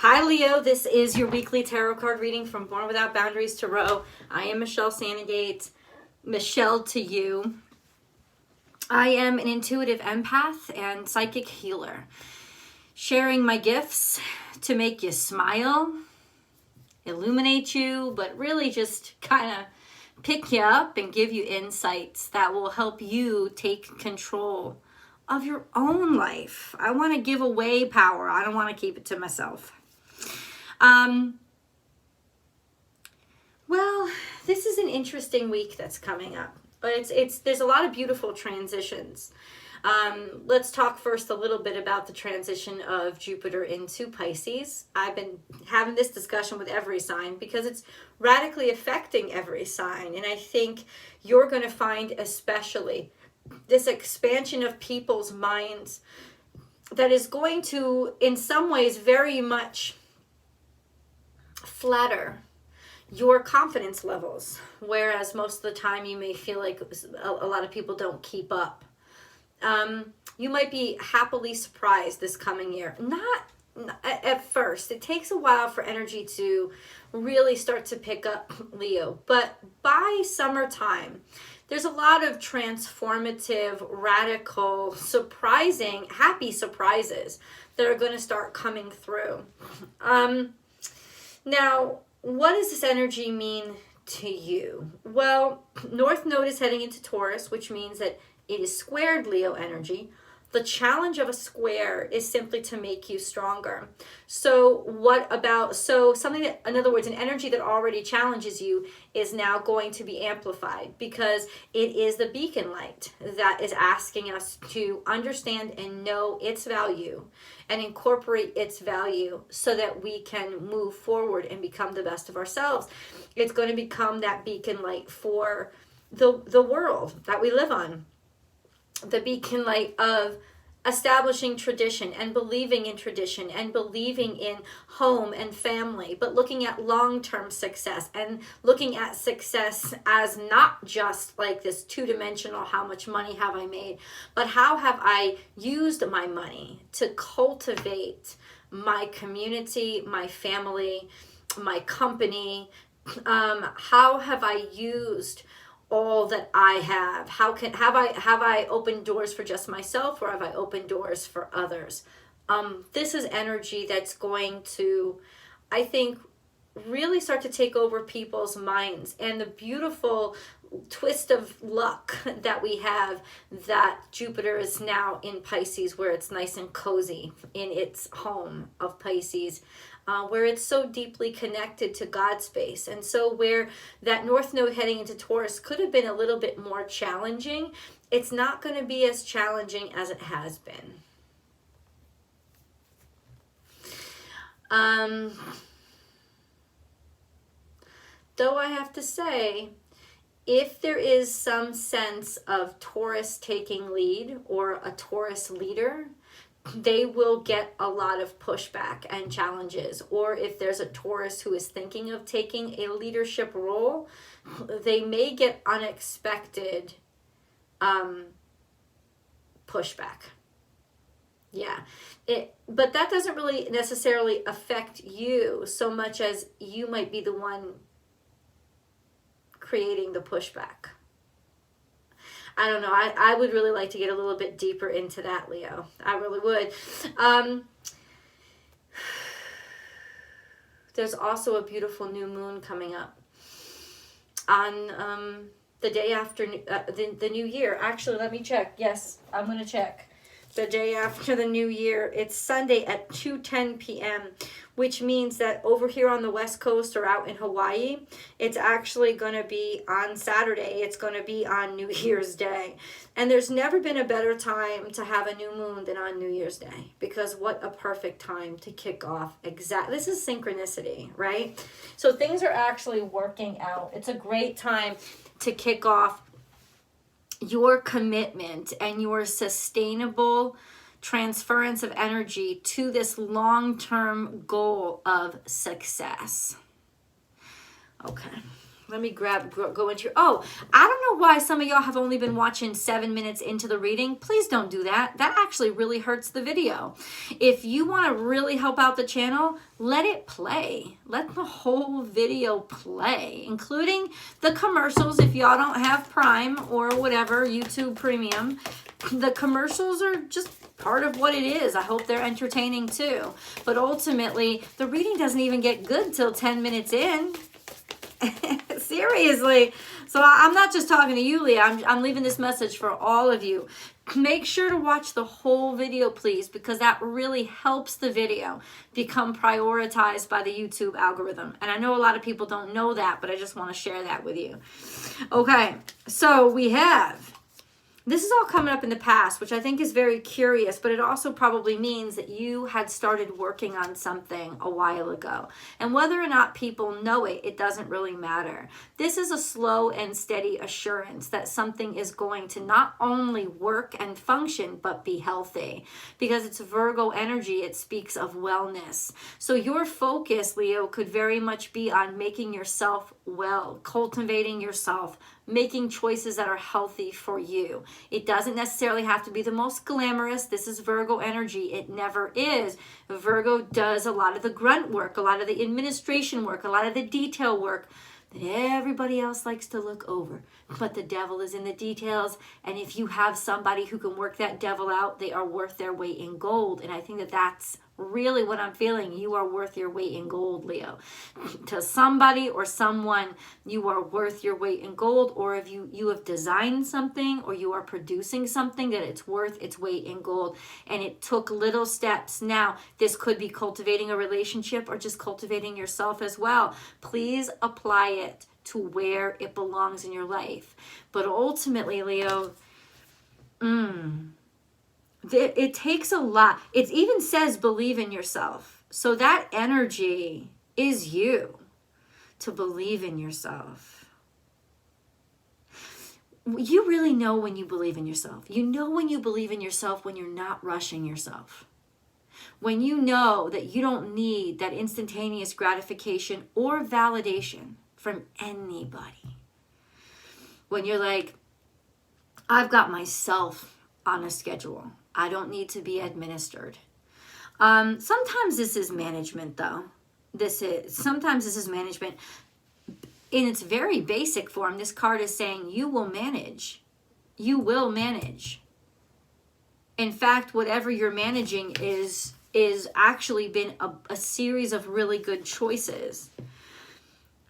Hi Leo, this is your weekly tarot card reading from Born Without Boundaries Tarot. I am Michelle Sandegate, Michelle to you. I am an intuitive empath and psychic healer, sharing my gifts to make you smile, illuminate you, but really just kind of pick you up and give you insights that will help you take control of your own life. I want to give away power. I don't want to keep it to myself. Well, this is an interesting week that's coming up, but there's a lot of beautiful transitions. Let's talk first a little bit about the transition of Jupiter into Pisces. I've been having this discussion with every sign because it's radically affecting every sign. And I think you're going to find especially this expansion of people's minds that is going to, in some ways, very much flatter your confidence levels, whereas most of the time you may feel like a lot of people don't keep up. You might be happily surprised this coming year. Not at first. It takes a while for energy to really start to pick up, Leo. But by summertime, there's a lot of transformative, radical, surprising, happy surprises that are going to start coming through. Now, what does this energy mean to you? Well, North Node is heading into Taurus, which means that it is squared Leo energy. The challenge of a square is simply to make you stronger. So something that, in other words, an energy that already challenges you is now going to be amplified because it is the beacon light that is asking us to understand and know its value and incorporate its value so that we can move forward and become the best of ourselves. It's going to become that beacon light for the world that we live on. The beacon light of establishing tradition and believing in tradition and believing in home and family, but looking at long-term success and looking at success as not just like this two-dimensional, how much money have I made, but how have I used my money to cultivate my community, my family, my company. How have I used all that I have? Have I opened doors for just myself, or have I opened doors for others? This is energy that's going to, I think, really start to take over people's minds. And the beautiful twist of luck that we have that Jupiter is now in Pisces, where it's nice and cozy in its home of Pisces, where it's so deeply connected to God space. And so where that North Node heading into Taurus could have been a little bit more challenging, it's not going to be as challenging as it has been. Though I have to say, if there is some sense of Taurus taking lead or a Taurus leader, they will get a lot of pushback and challenges. Or if there's a Taurus who is thinking of taking a leadership role, they may get unexpected pushback. Yeah, but that doesn't really necessarily affect you so much as you might be the one creating the pushback. I don't know. I would really like to get a little bit deeper into that, Leo. I really would. There's also a beautiful new moon coming up on the day after the new year. Actually, let me check. Yes, I'm going to check. The day after the new year, it's Sunday at 2:10 p.m., which means that over here on the West Coast or out in Hawaii, it's actually going to be on Saturday. It's going to be on New Year's Day. And there's never been a better time to have a new moon than on New Year's Day, because what a perfect time to kick off. This is synchronicity, right? So things are actually working out. It's a great time to kick off your commitment and your sustainable transference of energy to this long-term goal of success. Okay, Let me go into your, oh, I don't know why some of y'all have only been watching 7 minutes into the reading. Please don't do that. That actually really hurts the video. If you want to really help out the channel, let it play. Let the whole video play, including the commercials. If y'all don't have Prime or whatever, YouTube Premium, the commercials are just part of what it is. I hope they're entertaining too. But ultimately, the reading doesn't even get good till 10 minutes in. Seriously. So I'm not just talking to you, Leah. I'm leaving this message for all of you. Make sure to watch the whole video, please, because that really helps the video become prioritized by the YouTube algorithm. And I know a lot of people don't know that, but I just want to share that with you. Okay, so we have, this is all coming up in the past, which I think is very curious, but it also probably means that you had started working on something a while ago. And whether or not people know it, it doesn't really matter. This is a slow and steady assurance that something is going to not only work and function, but be healthy. Because it's Virgo energy, it speaks of wellness. So your focus, Leo, could very much be on making yourself well, cultivating yourself, making choices that are healthy for you. It doesn't necessarily have to be the most glamorous. This is Virgo energy. It never is. Virgo does a lot of the grunt work, a lot of the administration work, a lot of the detail work that everybody else likes to look over. But the devil is in the details. And if you have somebody who can work that devil out, they are worth their weight in gold. And I think that that's really what I'm feeling. You are worth your weight in gold, Leo. To somebody or someone, you are worth your weight in gold. Or if you have designed something or you are producing something that it's worth its weight in gold. And it took little steps. Now, this could be cultivating a relationship or just cultivating yourself as well. Please apply it to where it belongs in your life. But ultimately, Leo, it takes a lot. It even says believe in yourself. So that energy is you to believe in yourself. You really know when you believe in yourself. You know when you believe in yourself when you're not rushing yourself. When you know that you don't need that instantaneous gratification or validation from anybody. When you're like, I've got myself on a schedule. I don't need to be administered. Sometimes this is management, though. Sometimes this is management in its very basic form. This card is saying you will manage. You will manage. In fact, whatever you're managing is actually been a series of really good choices.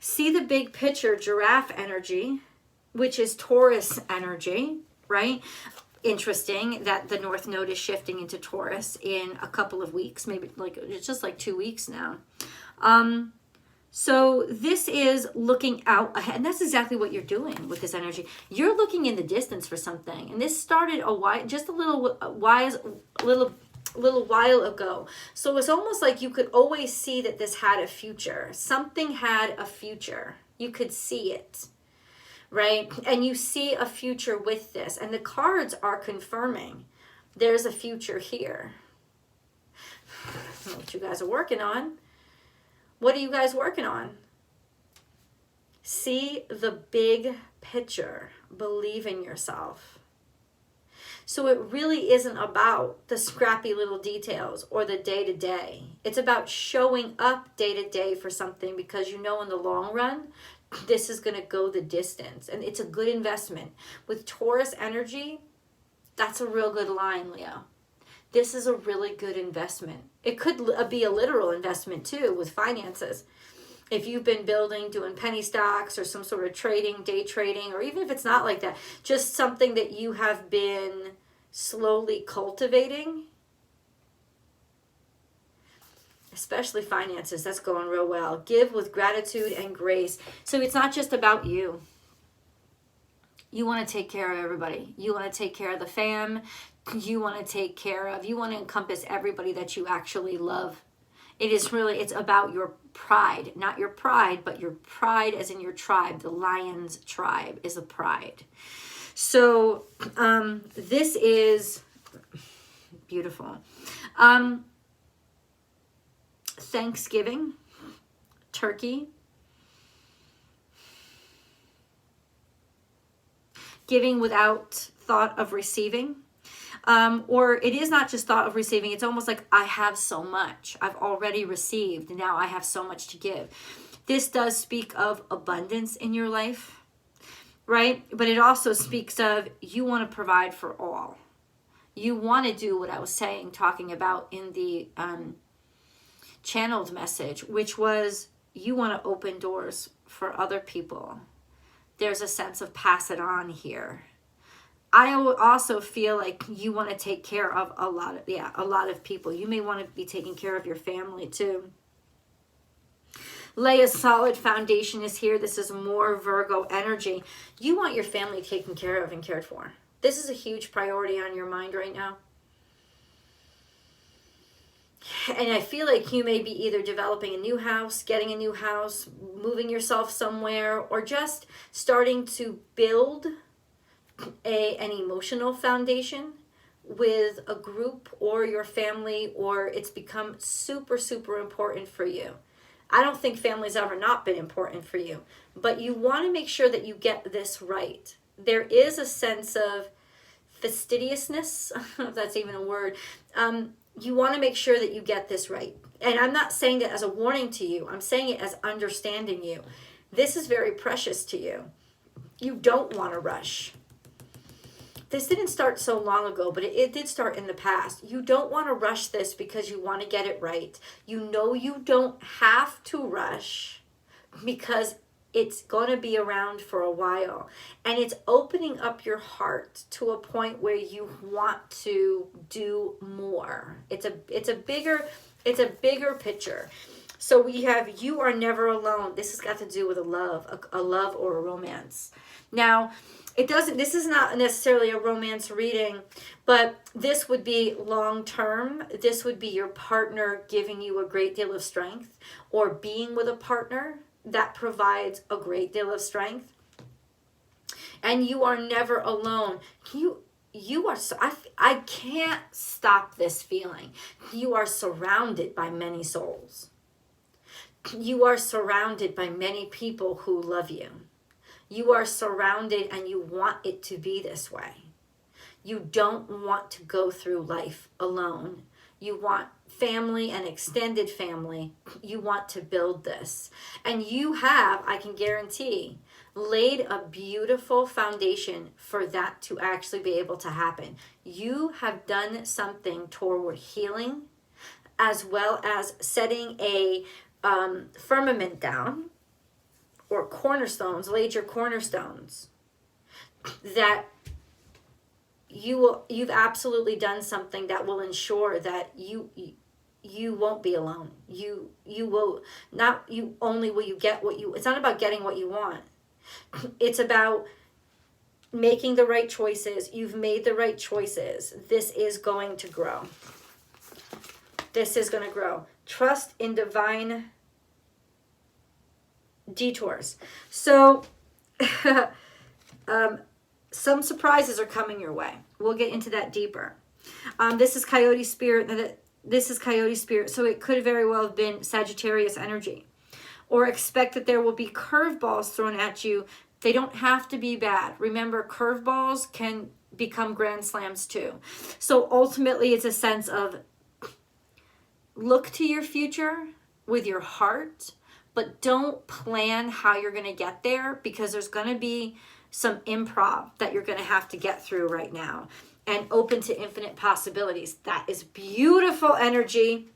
See the big picture, giraffe energy, which is Taurus energy, right? Interesting that the North Node is shifting into Taurus in a couple of weeks, maybe it's just like 2 weeks now. So this is looking out ahead, and that's exactly what you're doing with this energy. You're looking in the distance for something, and this started a little while ago. So it's almost like you could always see that this had a future. Something had a future. You could see it. Right? And you see a future with this. And the cards are confirming there's a future here. I don't know what you guys are working on. What are you guys working on? See the big picture. Believe in yourself. So it really isn't about the scrappy little details or the day-to-day. It's about showing up day-to-day for something because you know in the long run, this is going to go the distance. And it's a good investment. With Taurus energy, that's a real good line, Leo. This is a really good investment. It could be a literal investment too with finances. If you've been building, doing penny stocks or some sort of trading, day trading, or even if it's not like that, just something that you have been slowly cultivating, especially finances, that's going real well. Give with gratitude and grace. So it's not just about you. You want to take care of everybody. You want to take care of the fam. You want to take care of, you want to encompass everybody that you actually love. It's about your pride, not your pride, but your pride as in your tribe. The lion's tribe is a pride. So this is beautiful. Thanksgiving, turkey. giving without thought of receiving. Or it is not just thought of receiving. It's almost like I have so much. I've already received. Now I have so much to give. This does speak of abundance in your life, right? But it also speaks of you want to provide for all. You want to do what I was saying, talking about in the channeled message, which was you want to open doors for other people. There's a sense of pass it on here. I also feel like you want to take care of a lot of people. You may want to be taking care of your family too. Lay a solid foundation is here. This is more Virgo energy. You want your family taken care of and cared for. This is a huge priority on your mind right now. And I feel like you may be either developing a new house, getting a new house, moving yourself somewhere, or just starting to build an emotional foundation with a group or your family, or it's become super, super important for you. I don't think family's ever not been important for you, but you want to make sure that you get this right. There is a sense of fastidiousness, if that's even a word. You want to make sure that you get this right. And I'm not saying that as a warning to you. I'm saying it as understanding you. This is very precious to you. You don't want to rush. This didn't start so long ago, but it did start in the past. You don't want to rush this because you want to get it right. You know you don't have to rush because it's going to be around for a while. And it's opening up your heart to a point where you want to do more. It's a bigger picture. So we have you are never alone. This has got to do with a love or a romance. Now, this is not necessarily a romance reading, but this would be long term. This would be your partner giving you a great deal of strength, or being with a partner that provides a great deal of strength. And you are never alone. You are so, I can't stop this feeling. You are surrounded by many souls. You are surrounded by many people who love you. You are surrounded and you want it to be this way. You don't want to go through life alone. You want family and extended family. You want to build this. And you have, I can guarantee, laid a beautiful foundation for that to actually be able to happen. You have done something toward healing, as well as setting a firmament down, or cornerstones, laid your cornerstones, that you've absolutely done something that will ensure that you won't be alone. You will not, you only will you get what you, it's not about getting what you want. It's about making the right choices. You've made the right choices. This is going to grow. This is going to grow. Trust in divine detours. So some surprises are coming your way. We'll get into that deeper. This is Coyote Spirit. This is Coyote Spirit. So it could very well have been Sagittarius energy. Or expect that there will be curveballs thrown at you. They don't have to be bad. Remember, curveballs can become grand slams too. So ultimately, it's a sense of look to your future with your heart, but don't plan how you're going to get there, because there's going to be some improv that you're going to have to get through right now, and open to infinite possibilities. That is beautiful energy.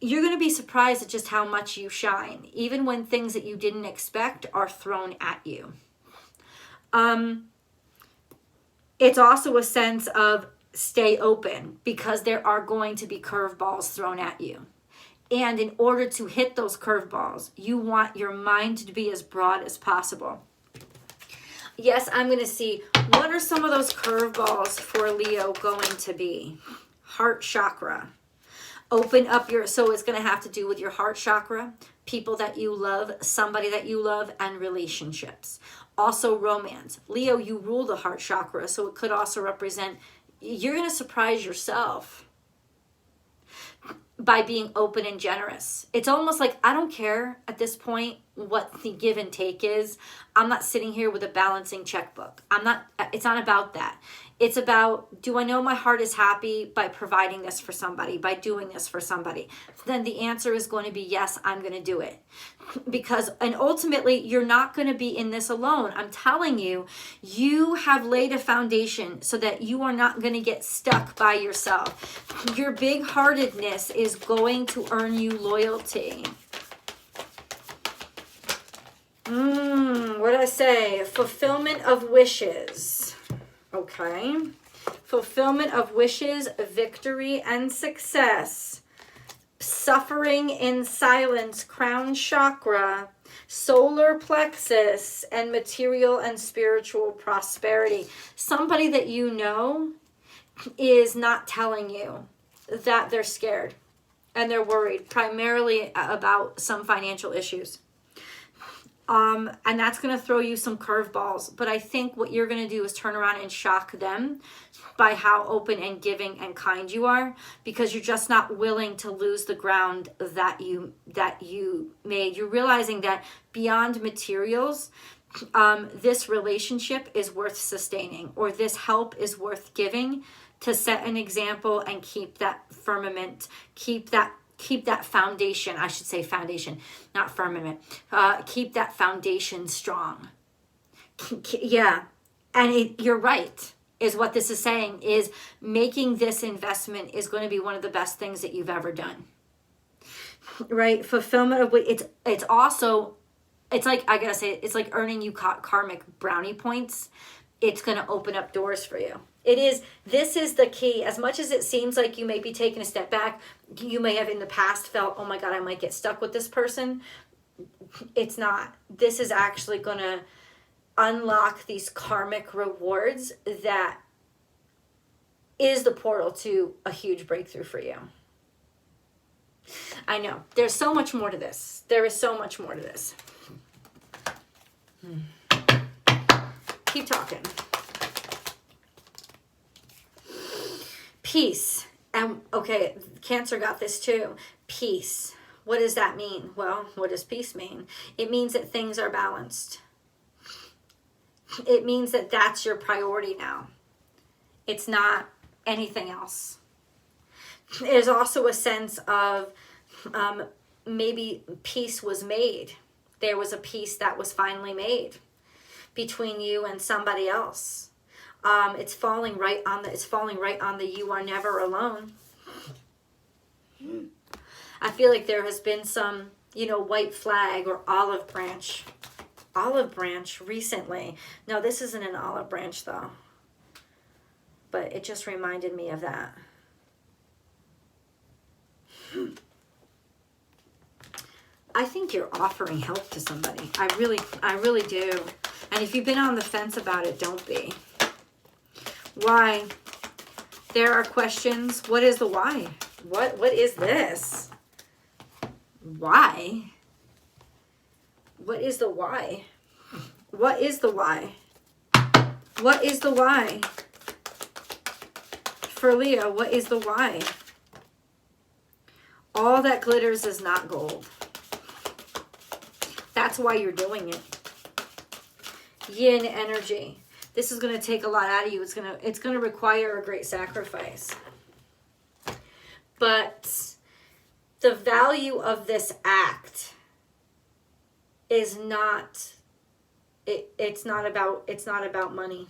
You're going to be surprised at just how much you shine, even when things that you didn't expect are thrown at you. It's also a sense of stay open, because there are going to be curveballs thrown at you. And in order to hit those curveballs, you want your mind to be as broad as possible. Yes, I'm going to see, what are some of those curveballs for Leo going to be? Heart chakra. Open up your, so it's going to have to do with your heart chakra, people that you love, somebody that you love, and relationships. Also romance. Leo, you rule the heart chakra, so it could also represent, you're going to surprise yourself. by being open and generous. It's almost like, I don't care at this point what the give and take is. I'm not sitting here with a balancing checkbook. It's not about that. It's about, do I know my heart is happy by providing this for somebody, by doing this for somebody? Then the answer is going to be yes, I'm going to do it. And ultimately, you're not going to be in this alone. I'm telling you, you have laid a foundation so that you are not going to get stuck by yourself. Your big-heartedness is going to earn you loyalty. What did I say? Fulfillment of wishes. Okay. Fulfillment of wishes, victory, and success. Suffering in silence, crown chakra, solar plexus, and material and spiritual prosperity. Somebody that you know is not telling you that they're scared and they're worried, primarily about some financial issues. And that's going to throw you some curveballs. But I think what you're going to do is turn around and shock them by how open and giving and kind you are, because you're just not willing to lose the ground that you made. You're realizing that beyond materials, this relationship is worth sustaining, or this help is worth giving, to set an example and keep that firmament, keep that foundation, I should say foundation, not firmament. Keep that foundation strong. Yeah. And you're right, is what this is saying, is making this investment is going to be one of the best things that you've ever done. Right? Fulfillment of it's also, it's like, I gotta say, it's like earning you karmic brownie points. It's going to open up doors for you. This is the key. As much as it seems like you may be taking a step back, you may have in the past felt, oh my God, I might get stuck with this person. It's not. This is actually going to unlock these karmic rewards that is the portal to a huge breakthrough for you. I know. There's so much more to this. There is so much more to this. Keep talking. Peace. And okay, Cancer got this too. Peace. What does that mean? Well, what does peace mean? It means that things are balanced. It means that that's your priority now. It's not anything else. There's also a sense of maybe peace was made. There was a peace that was finally made between you and somebody else. It's falling right on the you are never alone. I feel like there has been some, white flag or olive branch recently. No, this isn't an olive branch though. But it just reminded me of that. I think you're offering help to somebody. I really do. And if you've been on the fence about it, don't be. Why? There are questions. What is the why? What is this? Why? What is the why? What is the why? What is the why? For Leo, what is the why? All that glitters is not gold. That's why you're doing it. Yin energy. This is going to take a lot out of you. It's going to require a great sacrifice. But the value of this act is not it's not about money.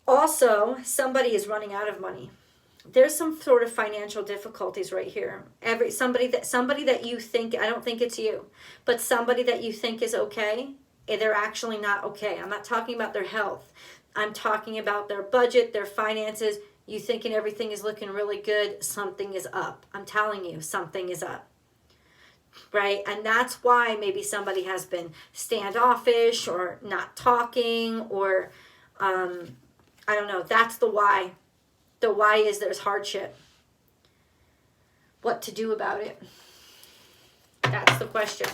Also, somebody is running out of money. There's some sort of financial difficulties right here. Somebody that you think, I don't think it's you, but somebody that you think is okay, they're actually not okay. I'm not talking about their health. I'm talking about their budget, their finances. You thinking everything is looking really good. Something is up. I'm telling you, something is up. Right? And that's why maybe somebody has been standoffish or not talking or, I don't know. That's the why. The why is there's hardship. What to do about it? That's the question.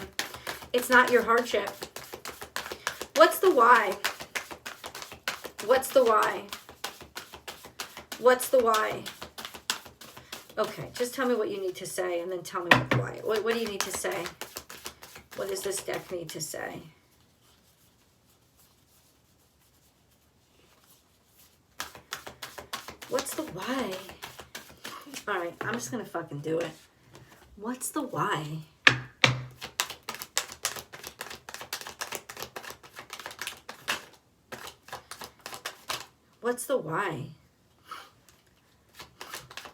It's not your hardship. What's the why? What's the why? What's the why? Okay, just tell me what you need to say and then tell me what the why. What do you need to say? What does this deck need to say? What's the why? All right, I'm just going to fucking do it. What's the why? What's the why?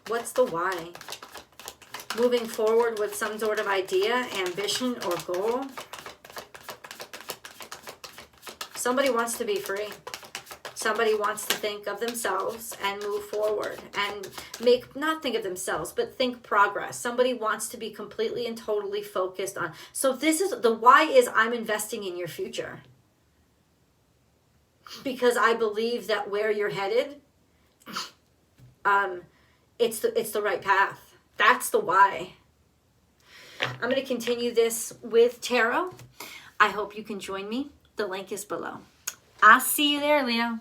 What's the why? Moving forward with some sort of idea, ambition, or goal. Somebody wants to be free. Somebody wants to think of themselves and move forward and not think of themselves, but think progress. Somebody wants to be completely and totally focused on. So this is, the why is I'm investing in your future. Because I believe that where you're headed, it's the right path. That's the why. I'm going to continue this with tarot. I hope you can join me. The link is below. I'll see you there, Leo.